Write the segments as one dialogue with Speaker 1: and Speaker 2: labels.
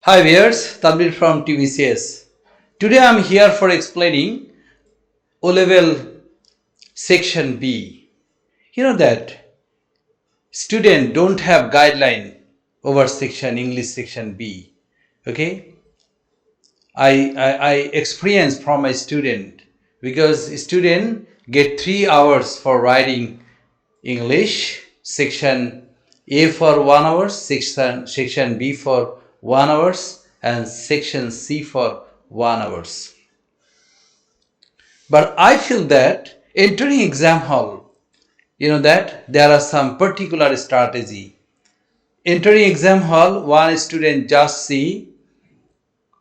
Speaker 1: Hi viewers, Tanvir from TVCS. Today I am here for explaining O-level section B. You know that students don't have guideline over section English section B. Okay, I experienced from a student because student get 3 hours for writing English, section A for 1 hour, section B for 1 hour and section C for 1 hour. But I feel that entering exam hall, that there are some particular strategy. Entering exam hall, one student just see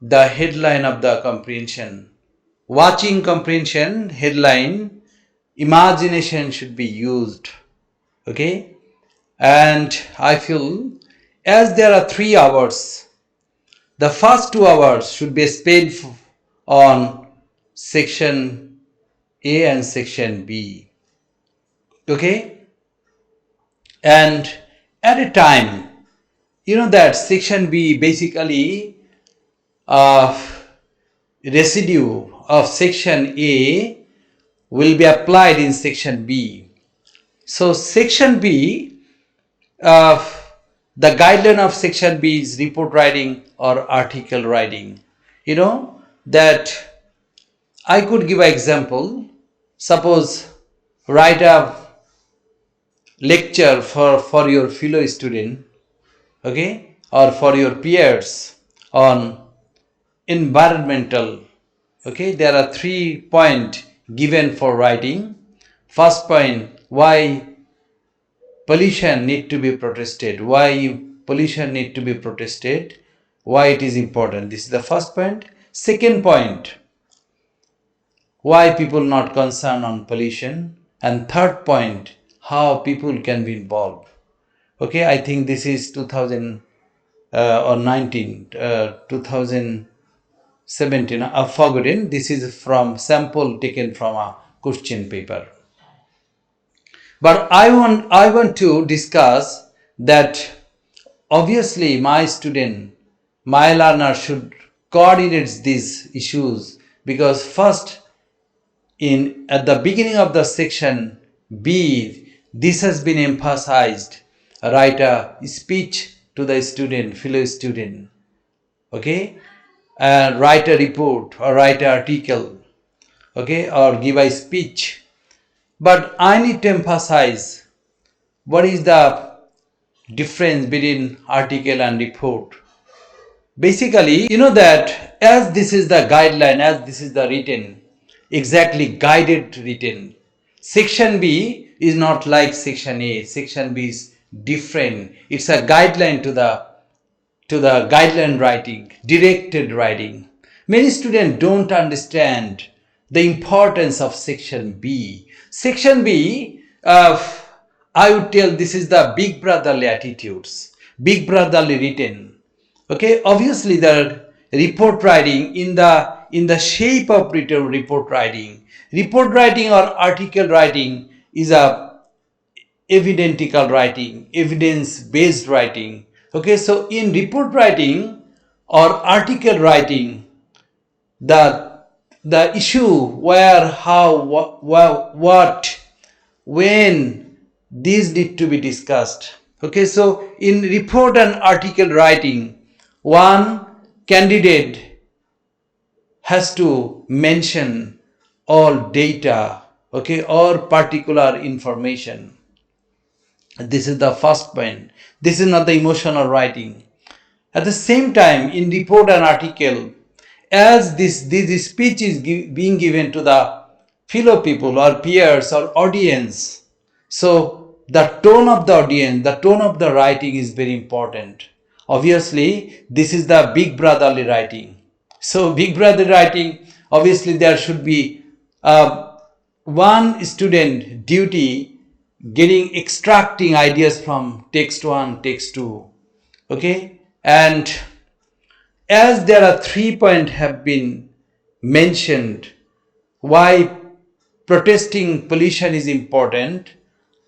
Speaker 1: the headline of the comprehension. Watching comprehension headline, imagination should be used. Okay, and I feel as there are 3 hours, the first 2 hours should be spent on section A and section B. Okay, and at a time, that section B basically residue of section A will be applied in section B. So section B, the guideline of section B is report writing or article writing. That I could give an example. Suppose write a lecture for your fellow student, okay, or for your peers on environmental. Okay, there are 3 points given for writing. First point, why pollution need to be protested, why pollution need to be protested, why it is important. This is the first point. Second point, why people not concerned on pollution, and third point, how people can be involved. Okay, I think this is 2000 or 2017. I've forgotten. This is from sample taken from a question paper. But I want to discuss that obviously my student, my learner should coordinate these issues, because first at the beginning of the section B, this has been emphasized. Write a speech to the student, fellow student, okay, and write a report or write an article, okay, or give a speech. But I need to emphasize what is the difference between article and report. Basically, that as this is the guideline, as this is the written, exactly guided written, section B is not like section A. Section B is different. It's a guideline to the guideline writing, directed writing. Many students don't understand the importance of section B. Section B, I would tell this is the big brotherly attitudes, big brotherly written. Okay, obviously the report writing in the shape of written report writing or article writing is a evidentical writing, evidence-based writing. Okay, so in report writing or article writing, the issue where, how, what, when, these need to be discussed. Okay, so in report and article writing, one candidate has to mention all data, okay, or particular information. This is the first point. This is not the emotional writing. At the same time, in report and article, as this speech is being given to the fellow people or peers or audience, so the tone of the audience, the tone of the writing is very important. Obviously, this is the big brotherly writing. So big brother writing, obviously there should be one student duty extracting ideas from text 1, text 2. Okay, and as there are 3 points have been mentioned, why protesting pollution is important,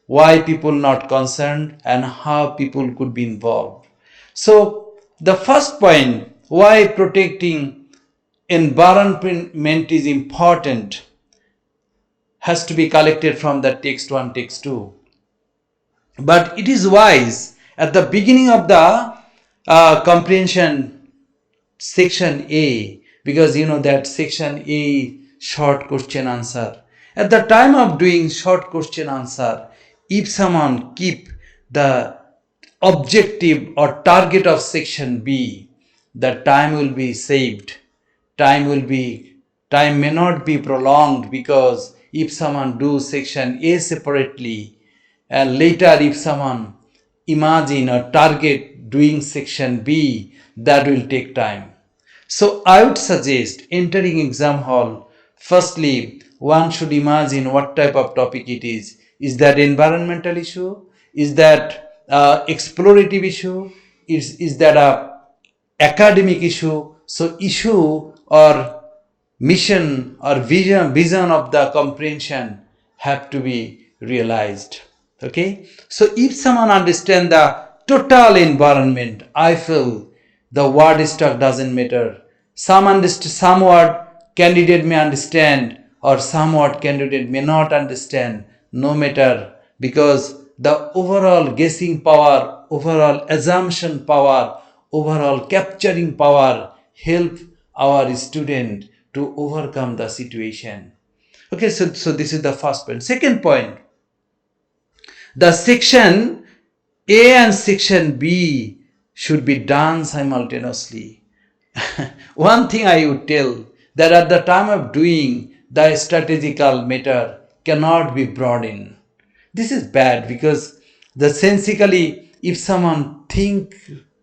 Speaker 1: why people not concerned, and how people could be involved. So the first point, why protecting environment is important has to be collected from the text 1, text 2. But it is wise at the beginning of the comprehension section A, because you know that section A short question answer. At the time of doing short question answer, if someone keep the objective or target of section B, the time will be saved. Time may not be prolonged, because if someone do section A separately, and later if someone imagine or target doing section B, that will take time. So I would suggest entering exam hall, firstly one should imagine what type of topic it is. Is that environmental issue? Is that explorative issue? Is that a academic issue? So issue or mission or vision of the comprehension have to be realized. Okay, so if someone understand the total environment, I feel the word stock doesn't matter. Some word candidate may understand, or some word candidate may not understand, no matter, because the overall guessing power, overall assumption power, overall capturing power help our student to overcome the situation. Okay, so this is the first point. Second point, the section A and section B should be done simultaneously. One thing I would tell, that at the time of doing, the strategical matter cannot be brought in. This is bad, because the sensically, if someone think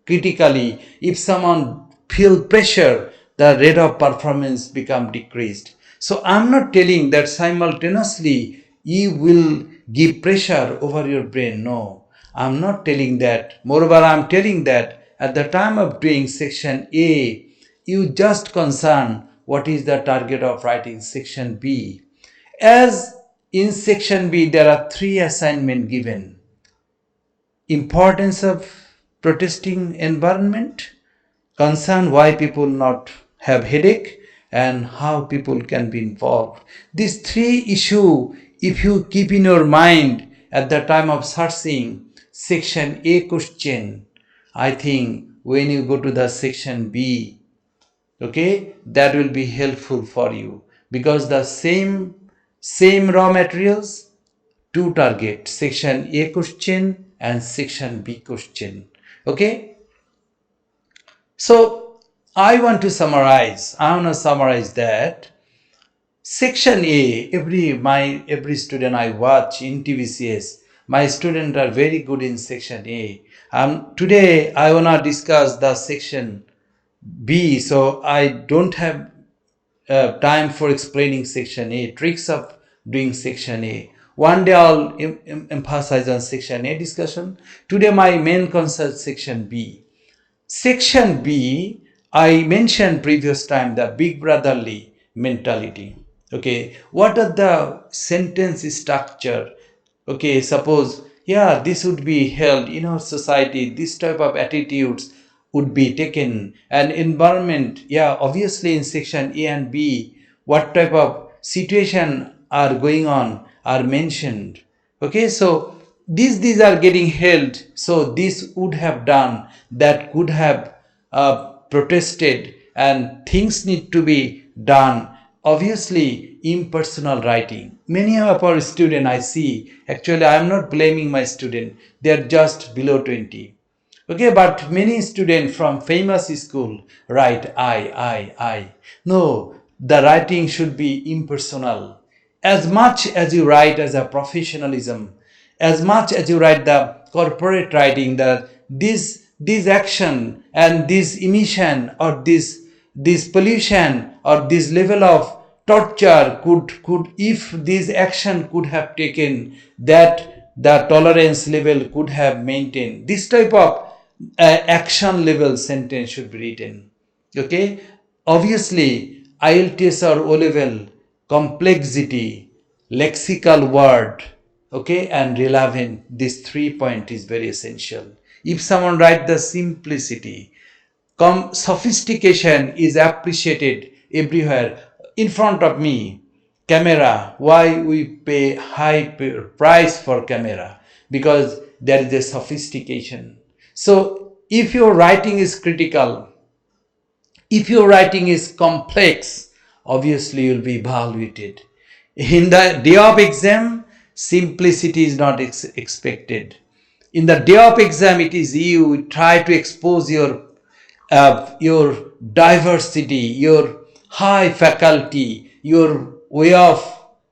Speaker 1: critically, if someone feel pressure, the rate of performance become decreased. So I'm not telling that simultaneously you will give pressure over your brain. No, I'm not telling that. Moreover, I'm telling that at the time of doing section A, you just concern what is the target of writing section B. As in section B, there are 3 assignments given. Importance of protesting environment, concern why people not have headache, and how people can be involved. These 3 issues, if you keep in your mind at the time of searching section A question, I think when you go to the section B, okay, that will be helpful for you, because the same raw materials, 2 target, section A question and section B question. Okay, so I want to summarize that section A, every student I watch in TVCS, my students are very good in section A. Today I wanna discuss the section B, so I don't have time for explaining section A, tricks of doing section A. One day I'll emphasize on section A discussion. Today my main concern is section B. Section B, I mentioned previous time the big brotherly mentality. Okay, what are the sentence structure? Okay, suppose, yeah, this would be held in our society, this type of attitudes would be taken, and environment, yeah, obviously in section A and B, what type of situation are going on are mentioned. Okay, so these are getting held, so this would have done, that could have protested, and things need to be done. Obviously impersonal writing, many of our students I see, actually I am not blaming my student, they are just below 20. Okay, but many students from famous school write I. No, the writing should be impersonal. As much as you write as a professionalism, as much as you write the corporate writing, that this action and this emission or this pollution or this level of torture could if this action could have taken, that the tolerance level could have maintained, this type of action level sentence should be written. Okay, obviously IELTS or O level, complexity, lexical word, okay, and relevant, this 3 point is very essential. If someone write the simplicity, Sophistication is appreciated everywhere. In front of me, camera. Why we pay high price for camera? Because there is a sophistication. So if your writing is critical, if your writing is complex, obviously you'll be evaluated. In the day of exam, simplicity is not expected. In the day of exam, it is you try to expose your diversity, your high faculty, your way of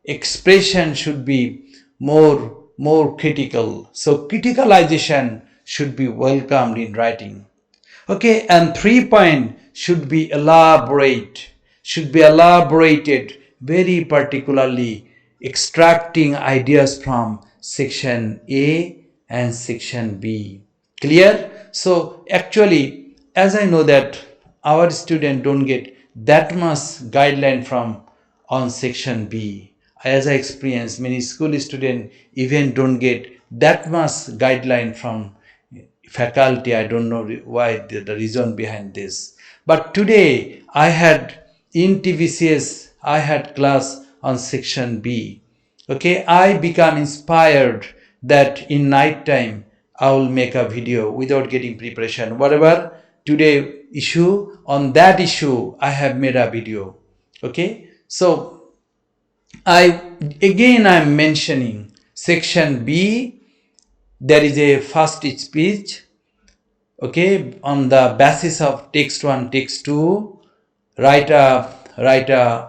Speaker 1: expression should be more critical. So criticalization should be welcomed in writing. Okay, and 3 point should be elaborated very particularly, extracting ideas from section A and section B. Clear? So actually, as I know that our students don't get that much guideline from on section B. As I experienced, many school students even don't get that much guideline from faculty. I don't know why, the reason behind this. But today I had in TVCS, I had class on section B. Okay, I become inspired that in night time I will make a video without getting preparation. Whatever today issue, on that issue I have made a video. Okay, so I'm mentioning section B. There is a first speech. Okay, on the basis of text 1, text 2, write a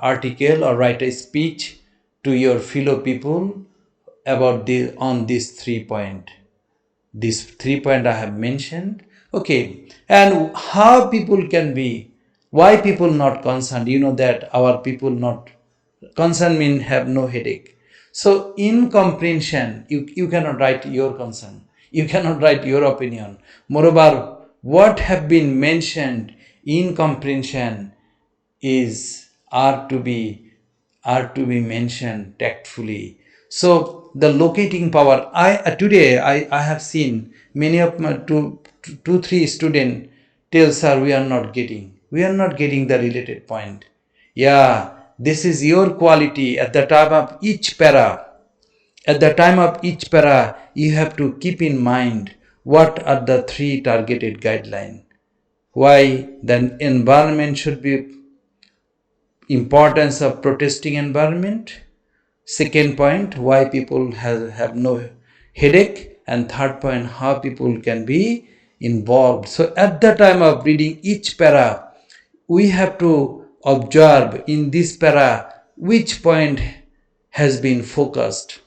Speaker 1: article or write a speech to your fellow people about on this 3 point. This 3 point I have mentioned. Okay, and how people can be, why people not concerned? You know that our people not concerned mean have no headache. So in comprehension, you cannot write your concern. You cannot write your opinion. Moreover, what have been mentioned in comprehension are to be mentioned tactfully. So the locating power. Today I have seen many of my two, 3 students tell sir we are not getting the related point. Yeah, this is your quality at the time of each para. At the time of each para, you have to keep in mind what are the 3 targeted guidelines. Why the environment should be importance of protesting environment. Second point, why people have no headache. And third point, how people can be involved. So at the time of reading each para, we have to observe in this para which point has been focused.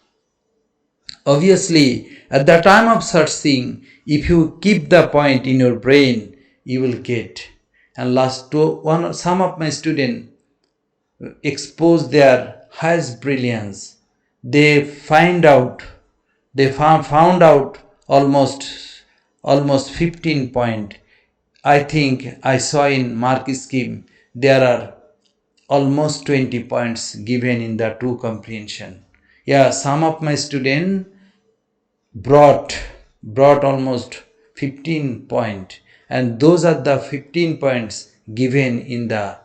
Speaker 1: Obviously, at the time of searching, if you keep the point in your brain, you will get. And some of my students expose their highest brilliance. They found out almost 15 point. I think I saw in mark scheme there are almost 20 points given in the 2 comprehension. Yeah, some of my students brought almost 15 point, and those are the 15 points given in the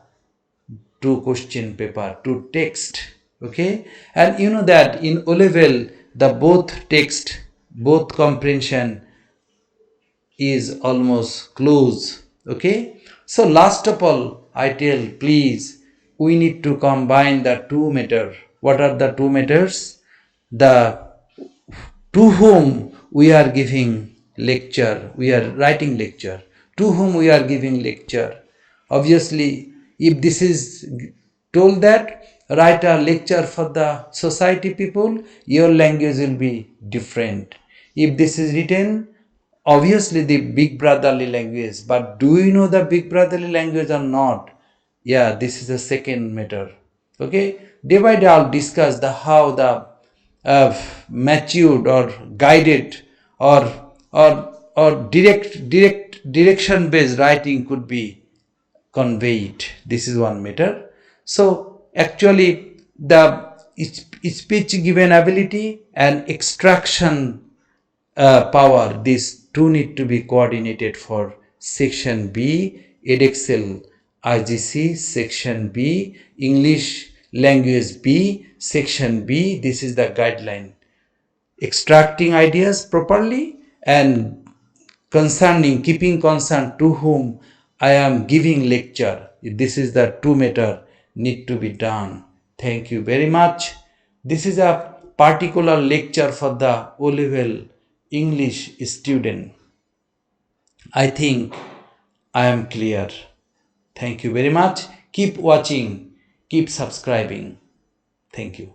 Speaker 1: 2 question paper, 2 text. Okay, and you know that in O level the both text, both comprehension is almost close. Okay, so last of all I tell, please, we need to combine the 2 matter. What are the 2 matters? The to whom we are giving lecture, we are writing lecture, to whom we are giving lecture. Obviously, if this is told that write a lecture for the society people, your language will be different. If this is written, obviously the big brotherly language, but do you know the big brotherly language or not? Yeah, this is the second matter. Okay, day by day I'll discuss the how the matured or guided or direction based writing could be conveyed. This is one matter. So actually the speech given ability and extraction power, these 2 need to be coordinated for section B Edexcel IGC Section B, English Language B, Section B. This is the guideline. Extracting ideas properly and keeping concern to whom I am giving lecture. This is the two matter need to be done. Thank you very much. This is a particular lecture for the O-level English student. I think I am clear. Thank you very much. Keep watching, keep subscribing. Thank you.